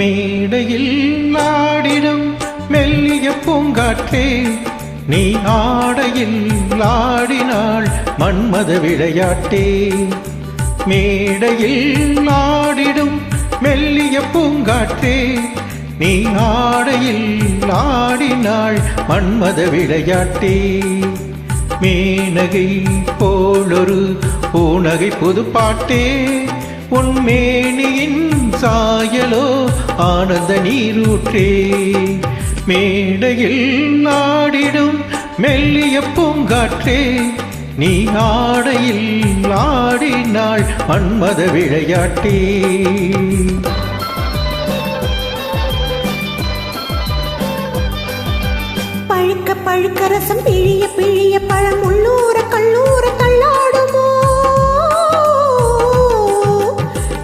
மேடையில் ஆடிடும் மெல்லிய பூங்காற்றே, நீ ஆடையில் ஆடினாள் மன்மத விளையாட்டே. மேடையில் ஆடிடும் மெல்லிய பூங்காற்றே, நீ ஆடையில் ஆடினாள் மன்மத விளையாட்டே. மேனகை போலொரு பூநகை புதுப்பாட்டே, உன் மேனியின் சாயலோ ஆனந்த நீரூற்றே. மேடையில் ஆடிடும் மெல்லிய பூங்காற்றே, நீ ஆடையில் ஆடினாள் மன்மத விளையாட்டே. பழுக்க பழுக்க ரசம் பிழிய பிழிய பழம் உள்ளூர கல்லூர தள்ளாடுமோ.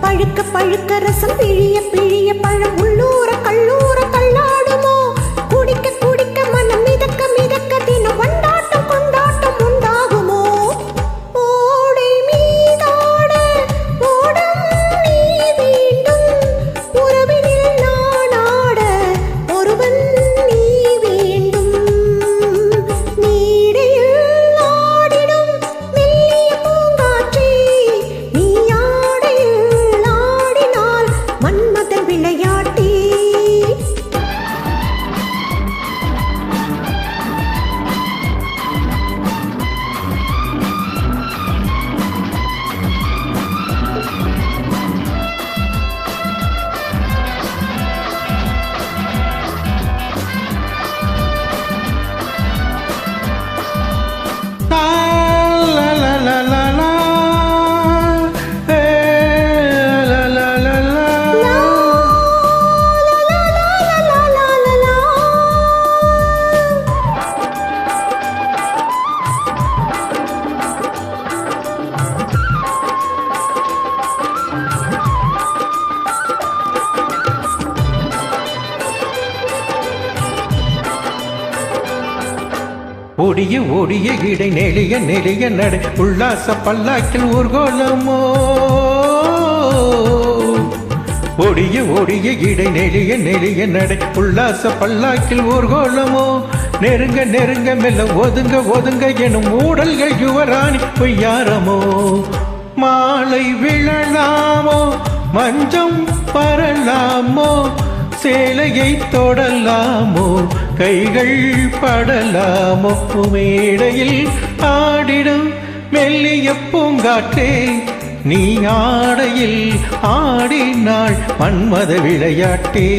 பழுக்க பழுக்க ரசம் பிழிய பிழிய பழம் உள்ளூர கல்லூர தள்ளாடுமோ. குடிக்க குடிக்க மனம் மிதக்க மிதக்க தினம் கொண்டாட்டம் கொண்டாட்டம் உண்டாகுமோ. ஓடை மீதாட ஓடம் நீ வேண்டும், உறவினில் நானாட ஒருவன் நீ வேண்டும். மேடையில் ஆடிடும் மெல்லிய பூங்காற்றே, நீ ஆடையில் ஆடினாள் மன்மத விளையாட்டே. ஓடிய ஓடிய இடை நெளிய நெளிய நடை உல்லாச பல்லாக்கில் ஊர்கோலமோ. ஓடிய ஓடிய இடை நெளிய நெளிய நடை உல்லாச பல்லாக்கில் ஊர்கோலமோ. நெருங்க நெருங்க மெல்ல ஒதுங்க ஒதுங்க எனும் ஊடல்கள் யுவராணி பொய்யாரமோ. மாலை விழலாமோ மஞ்சம் பரலாமோ, சேலையை தொடலாமோ கைகள் படலாமோ. மேடையில் ஆடிடும் மெல்லிய பூங்காற்றே, நீ ஆடையில் ஆடினாள் மன்மத விளையாட்டே.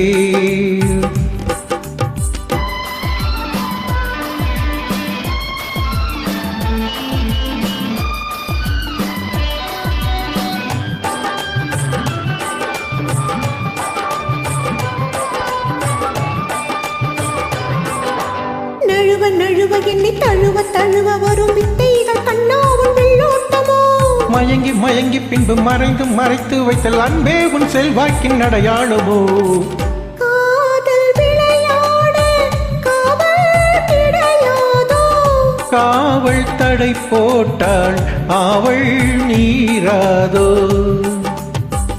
நழுவ நழுவ என்னை தழுவ தழுவ வரும் வித்தைகள் கண்ணாவும் வெள்ளோட்டமோ. மயங்கி மயங்கி பின்பு மறைந்து மறைத்து வைத்தல் அன்பே உன் செல்வாக்கின் அடையாளமோ. காதல் விளையாட காவல் கிடையாதோ. காவல் தடை போட்டாள் ஆவள் நீராதோ.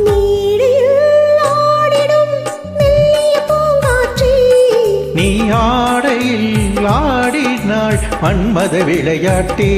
மேடையில் ஆடிடும் மெல்லிய பூங்காற்றே, நீ ஆடையில் ஆடினாள் மன்மத விளையாட்டே.